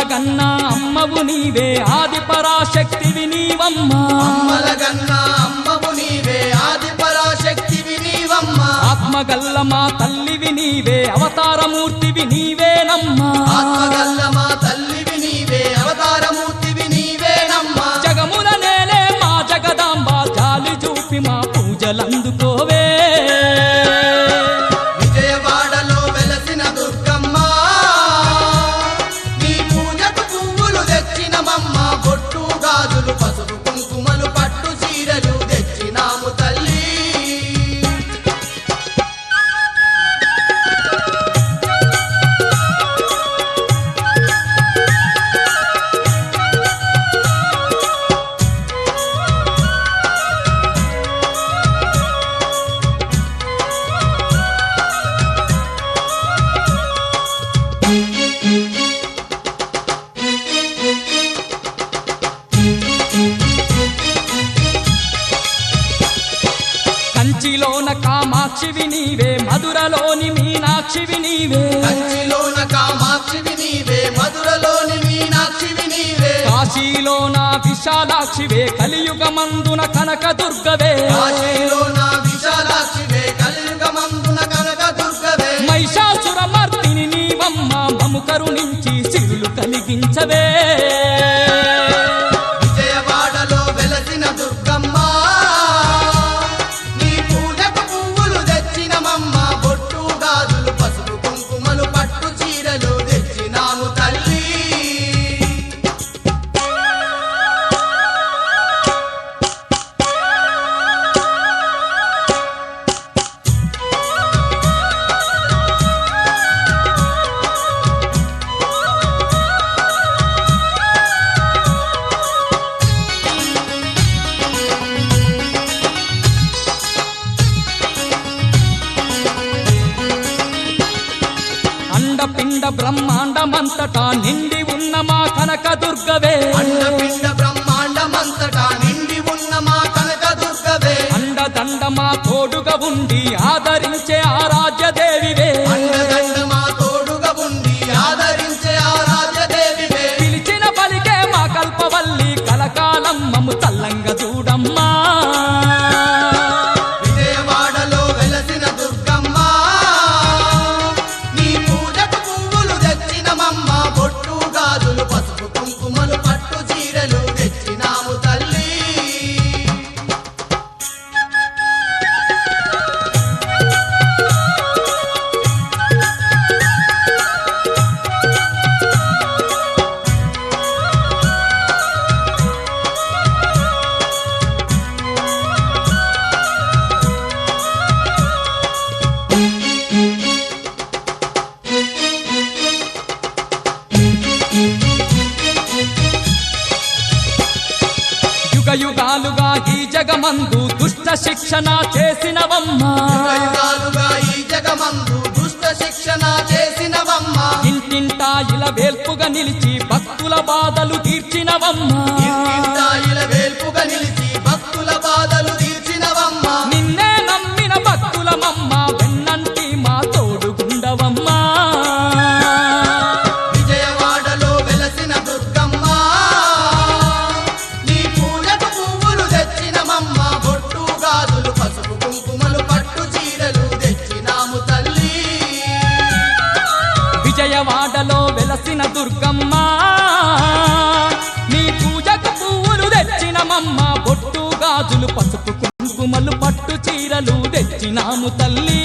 అమ్మలగన్నా అమ్మవు నీవే ఆది పరాశక్తివి నీవమ్మా అమ్మలగన్నా అమ్మవు నీవే ఆది పరాశక్తివి నీవమ్మా ఆత్మగల్ల మా తల్లివి నీవే అవతారమూర్తివి నీవేనమ్మా ఆత్మగల్ల మా తల్లివి నీవే అవతారమూర్తివి నీవేనమ్మా జగముల నేలే మా జగదాంబ జాలి చూపి మా పూజలందుకోవే విజయవాడలో వెలసిన దుర్గమ్మ నీ పూజకు పువ్వులు తెచ్చినమమ్మ బొట్టు గాజులు పసుపు కుంకుమలు పట్టు చీరలు తెచ్చినాము తల్లి కంచిలోన కామాక్షివి నీవే మధురలోని మీనాక్షివి నీవే కంచిలోన కామాక్షివి నీవే మధురలోని మీనాక్షివి నీవే కాశీలోన విశాలాక్షివే కలియుగమందున కనకదుర్గవే కాశీలోన విశాలాక్షివే కలియుగమందున కనకదుర్గవే మహిషాసురమర్దిని నీవమ్మ మము కరుణించి సిరులు కలిగించవే విజయవాడలో వెలసిన దుర్గమ్మ నీ పూజకు పువ్వులు తెచ్చినమమ్మ బొట్టు గాజులు పసుపు కుంకుమలు పట్టు చీరలు తెచ్చినాము తల్లి అండపిండ బ్రహ్మాండమంతటా నిండి ఉన్న మా కనకదుర్గవే అండపిండ బ్రహ్మాండమంతటా నిండి ఉన్న మా కనకదుర్గవే అండదండ మా తోడుగా ఉండి ఆదరించే ఆరాధ్యదేవివే అండదండ మా తోడుగా ఉండి ఆదరించే ఆరాధ్యదేవివే పిలిచిన పలికే మా కల్పవల్లి కలకాలం మము చల్లంగా చూడమ్మా విజయవాడలో వెలసిన దుర్గమ్మ నీ పూజకు పువ్వులు తెచ్చినమమ్మ బొట్టు గాజులు పసుపు కుంకుమలు పట్టు చీరలు తెచ్చినాము తల్లి యుగ యుగాలుగా ఈ జగమందు దుష్ట శిక్షణ చేసినవమ్మా యుగాలుగా ఈ జగమందు దుష్ట శిక్షణ చేసినవమ్మ ఇంటింటా ఇలా వేల్పుగా నిలిచి భక్తుల బాధలు తీర్చినవమ్మా ఇంటింటా ఇలా వేల్పుగా నిలిచి భక్తుల బాధలు తీర్చినవమ్మ నిన్నే నమ్మిన భక్తులమమ్మ వెన్నంటి మా తోడుగుండవమ్మా విజయవాడలో వెలసిన దుర్గమ్మ నీ పూజకు పువ్వులు తెచ్చినమమ్మ బొట్టు గాజులు పసుపు కుంకుమలు పట్టు చీరలు తెచ్చినాము తల్లి విజయవాడలో వెలసిన దుర్గమ్మ నీ పూజకు పువ్వులు తెచ్చినమమ్మ బొట్టు గాజులు పసుపు కుంకుమలు పట్టు చీరలు తెచ్చినాము తల్లి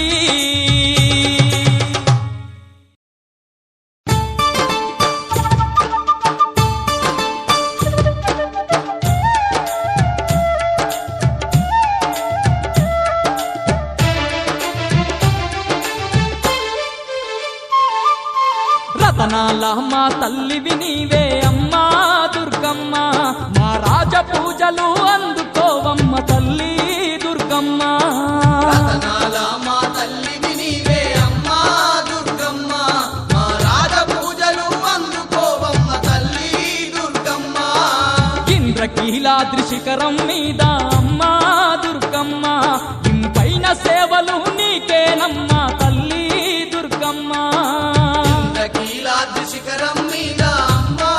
రతనాల మా తల్లివి నీవే అమ్మా దుర్గమ్మ మా రాజ పూజలు అందుకోవమ్మ తల్లి దుర్గమ్మ రతనాల మా తల్లివి నీవే అమ్మా దుర్గమ్మ మా రాజ పూజలు అందుకోవమ్మ తల్లి దుర్గమ్మ ఇంద్రకీలాద్రి శిఖరం మీద అమ్మా దుర్గమ్మ ఇంపైన సేవలు నీకేనమ్మా తల్లి దుర్గమ్మ ఇంద్రకీలాద్రి శిఖరం మీద అమ్మా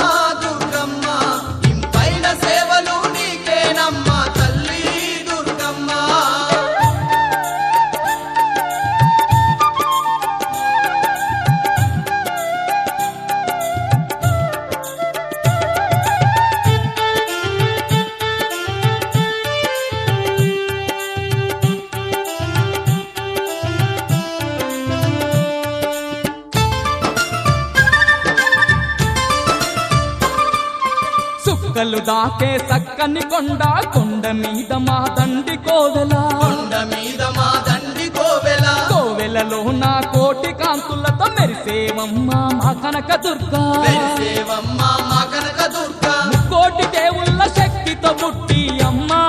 కొండలు దాకే సక్కని కొండ మీద మా దండి కోవెల కొండ మీద మా దండి కోవెల కోవెలలో నా కోటి కాంతులతో మెరిసేవమ్మ మా కనక దుర్గా మెరిసేవమ్మ మా కనక దుర్గా కోటి దేవుళ్ళ శక్తితో పుట్టి అమ్మా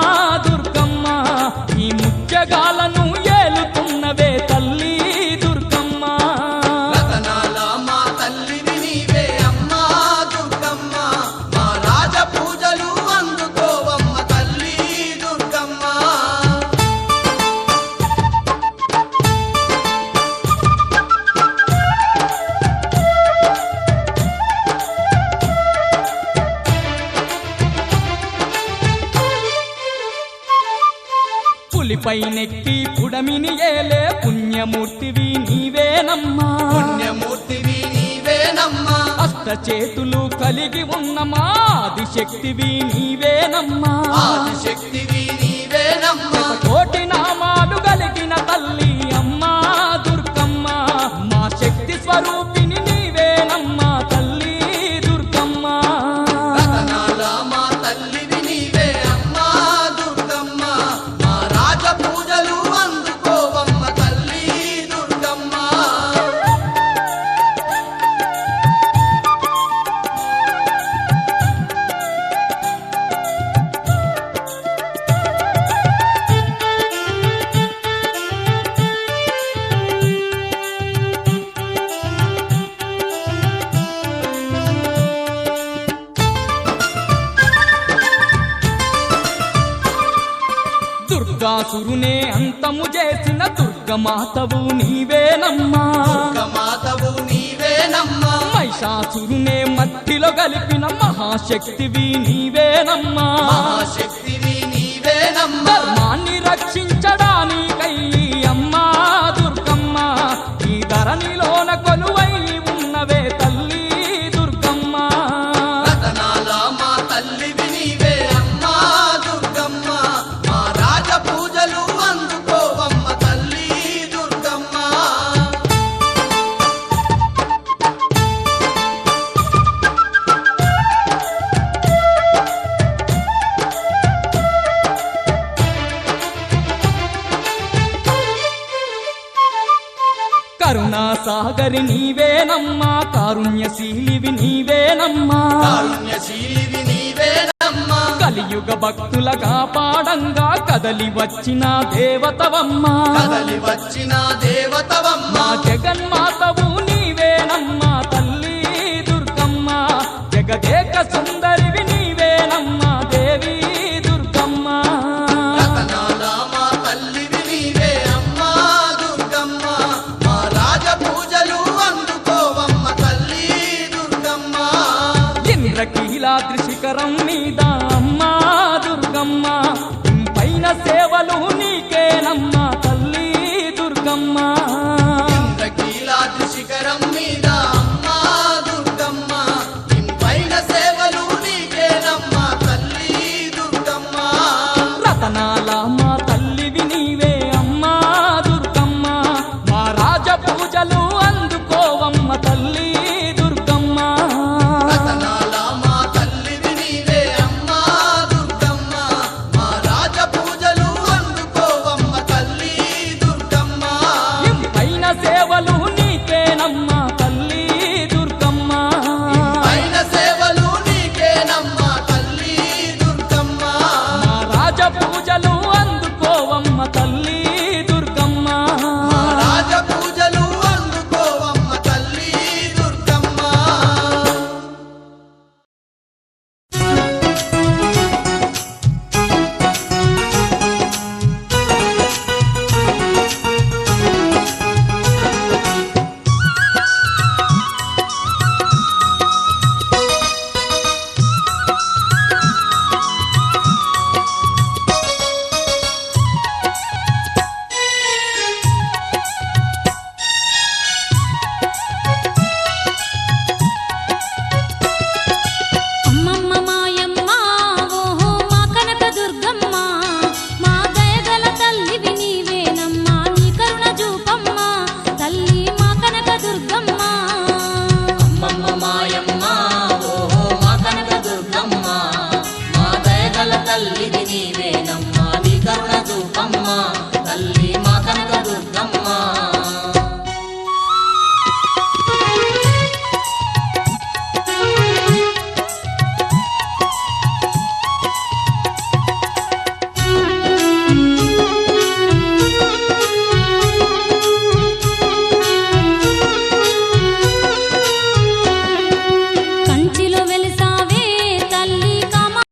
దుర్గమ్మ ఈ ముత్యగాలను ఏలుతున్నవే తల్లి దుర్గమ్మ రతనాల మా తల్లివి నీవే అమ్మా దుర్గమ్మ మా రాజ పూజలు అందుకోవమ్మ తల్లి దుర్గమ్మ పులిపై నెక్కి పుడమిని ఏలే పుణ్యమూర్తివి నీవేనమ్మా పుణ్యమూర్తివి నీవేనమ్మా అష్ట చేతులు కలిగి ఉన్న మాదిశక్తివి నీవేనమ్మా ఆదిశక్తివి నీవేనమ్మా కోటి నామాలు కలిగిన తల్లి అమ్మా దుర్గమ్మ మా శక్తి స్వరూపిణి నీవేనమ్మా తల్లి దుర్గమ్మ రతనాల మా తల్లివి నీవే అమ్మా దుర్గమ్మ మా రాజ పూజలు అందుకోవమ్మ తల్లి దుర్గమ్మ దుర్గాసురునే అంతము చేసిన దుర్గమాతవు నీవేనమ్మా దుర్గమాతవు నీవేనమ్మా మహిషాసురునే మట్టిలో కలిపిన మహాశక్తివి నీవేనమ్మా మహాశక్తివి నీవేనమ్మా ధర్మాన్ని రక్షించడానికై అమ్మా దుర్గమ్మ ఈ ధరణిలోన కొలువై ఉన్నవే తల్లి దుర్గమ్మ రతనాల మా తల్లివి నీవే అమ్మా దుర్గమ్మ మా రాజ పూజలు అందుకోవమ్మ తల్లి దుర్గమ్మ కరుణా సాగరి నీవేనమ్మా కారుణ్యశీలివి నీవేనమ్మా కారుణ్యశీలివి నీవేనమ్మా కలియుగ భక్తుల కాపాడంగా కదలి వచ్చిన దేవతవమ్మా కదలి వచ్చిన దేవతవ